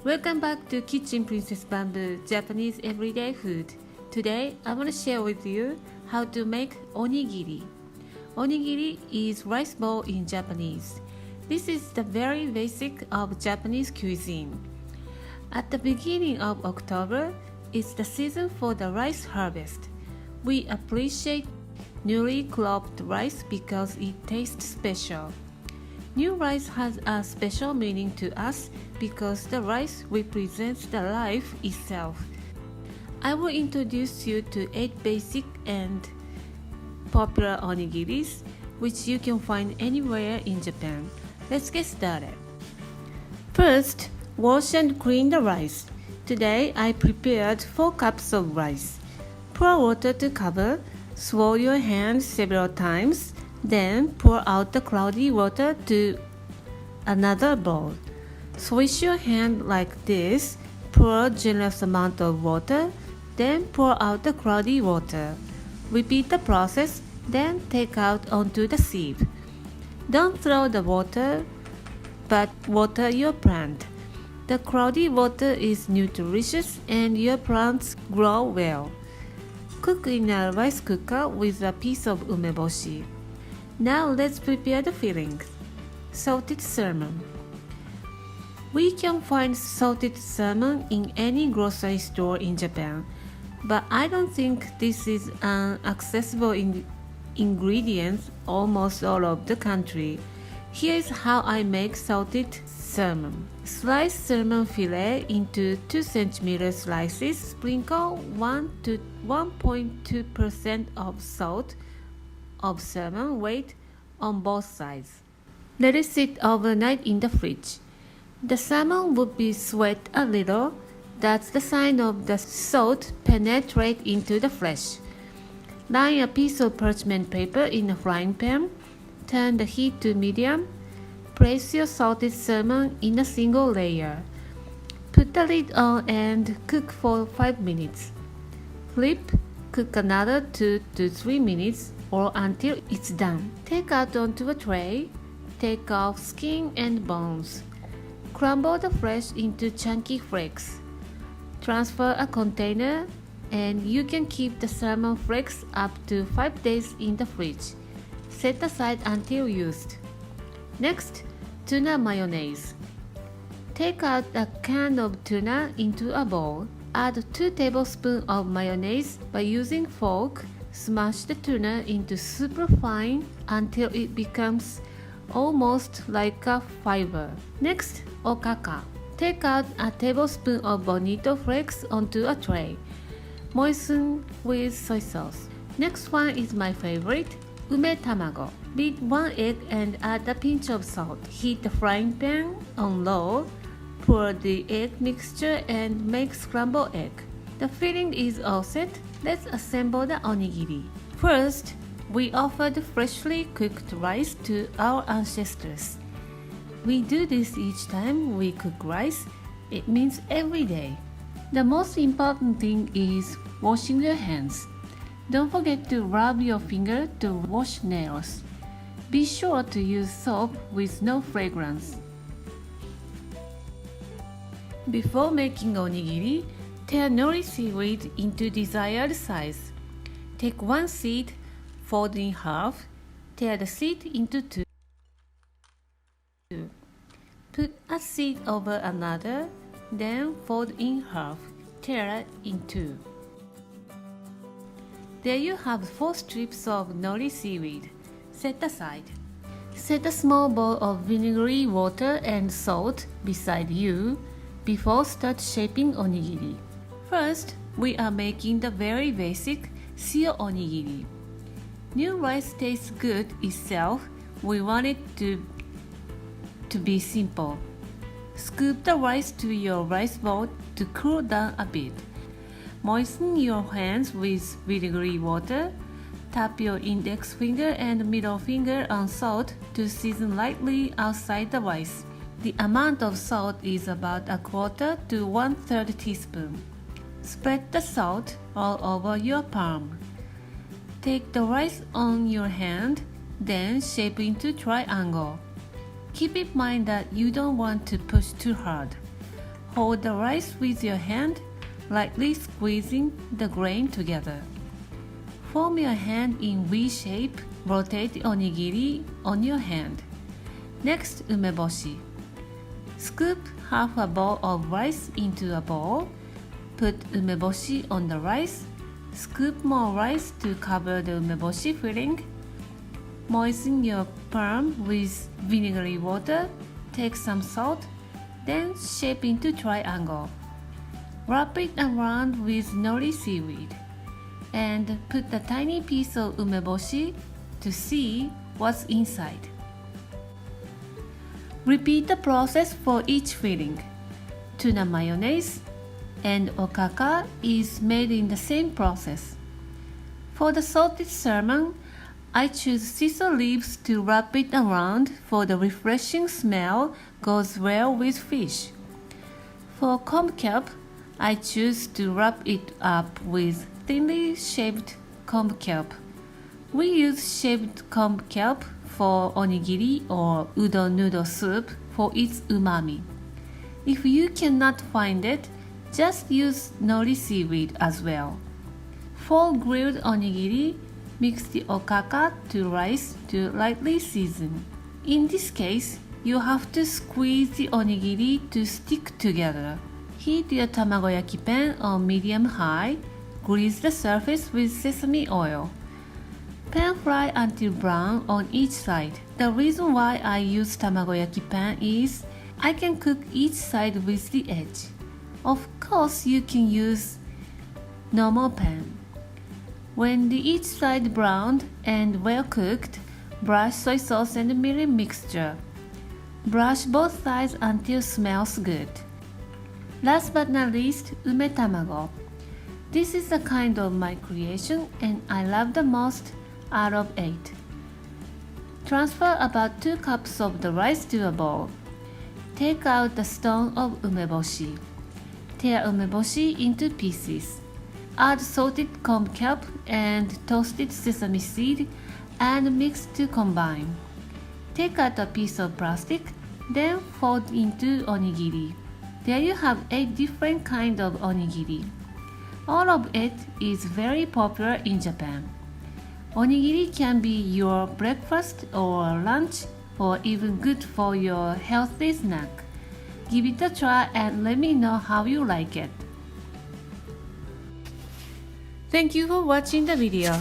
Welcome back to Kitchen Princess Bamboo Japanese Everyday Food. Today I want to share with you how to make onigiri. Onigiri is rice ball in Japanese. This is the very basic of Japanese cuisine. At the beginning of October, it's the season for the rice harvest. We appreciate newly cropped rice because it tastes special. New rice has a special meaning to us because the rice represents the life itself. I will introduce you to 8 basic and popular onigiris, which you can find anywhere in Japan. Let's get started. First, wash and clean the rice. Today, I prepared 4 cups of rice. Pour water to cover, swirl your hand several times, then pour out the cloudy water to another bowl. Swish your hand like this, pour a generous amount of water, then pour out the cloudy water. Repeat the process, then take out onto the sieve. Don't throw the water, but water your plant. The cloudy water is nutritious and your plants grow well. Cook in a rice cooker with a piece of umeboshi. Now let's prepare the fillings. Salted salmon. We can find salted salmon in any grocery store in Japan, but I don't think this is an accessible ingredient almost all over the country. Here's how I make salted salmon. Slice salmon fillet into 2 cm slices. Sprinkle 1 to 1.2% of salt of salmon weight on both sides. Let it sit overnight in the fridge. The salmon would be sweat a little. That's the sign of the salt penetrate into the flesh. Line a piece of parchment paper in a frying pan. Turn the heat to medium. Place your salted salmon in a single layer. Put the lid on and cook for 5 minutes. Flip, cook another 2 to 3 minutes or until it's done. Take out onto a tray. Take off skin and bones. Crumble the flesh into chunky flakes. Transfer a container and you can keep the salmon flakes up to 5 days in the fridge. Set aside until used. Next, tuna mayonnaise. Take out a can of tuna into a bowl. Add 2 tablespoons of mayonnaise by using fork. Smash the tuna into super fine until it becomes almost like a fiber. Next, okaka. Take out a tablespoon of bonito flakes onto a tray. Moisten with soy sauce. Next one is my favorite, ume tamago. Beat 1 egg and add a pinch of salt. Heat the frying pan on low. Pour the egg mixture and make scrambled egg. The filling is all set. Let's assemble the onigiri. First, we offer the freshly cooked rice to our ancestors. We do this each time we cook rice. It means every day. The most important thing is washing your hands. Don't forget to rub your finger to wash nails. Be sure to use soap with no fragrance. Before making onigiri, tear nori seaweed into desired size. Take 1 seed, fold in half, tear the seed into 2. Put a seed over another, then fold in half, tear it in 2. There you have 4 strips of nori seaweed. Set aside. Set a small bowl of vinegary water and salt beside you before start shaping onigiri. First, we are making the very basic shio onigiri. New rice tastes good itself. We want it to be simple. Scoop the rice to your rice bowl to cool down a bit. Moisten your hands with vinegary water. Tap your index finger and middle finger on salt to season lightly outside the rice. The amount of salt is about 1/4 to 1/3 teaspoon. Spread the salt all over your palm. Take the rice on your hand, then shape into triangle. Keep in mind that you don't want to push too hard. hold the rice with your hand, lightly squeezing the grain together. Form your hand in V shape. Rotate the onigiri on your hand. Next, umeboshi. Scoop half a bowl of rice into a bowl. Put umeboshi on the rice. Scoop more rice to cover the umeboshi filling. Moisten your palm with vinegary water. Take some salt, then shape into triangle. Wrap it around with nori seaweed. And put a tiny piece of umeboshi to see what's inside. Repeat the process for each filling. Tuna mayonnaise and okaka is made in the same process. For the salted salmon, I choose sisal leaves to wrap it around for the refreshing smell goes well with fish. For komkelp, I choose to wrap it up with thinly shaved komkelp. We use shaved komkelp for onigiri or udon noodle soup for its umami. If you cannot find it, just use nori seaweed as well. For grilled onigiri, mix the okaka to rice to lightly season. In this case, you have to squeeze the onigiri to stick together. Heat your tamagoyaki pan on medium-high. Grease the surface with sesame oil. Pan fry until brown on each side. The reason why I use tamagoyaki pan is I can cook each side with the edge. Of course, you can use normal pan. When each side browned and well cooked, brush soy sauce and mirin mixture. Brush both sides until smells good. Last but not least, ume tamago. This is a kind of my creation and I love the most out of 8. Transfer about 2 cups of the rice to a bowl. Take out the stone of umeboshi. Tear umeboshi into pieces. Add salted komkelp and toasted sesame seed and mix to combine. Take out a piece of plastic, then fold into onigiri. There you have 8 different kinds of onigiri. All of it is very popular in Japan. Onigiri can be your breakfast or lunch or even good for your healthy snack. Give it a try and let me know how you like it. Thank you for watching the video.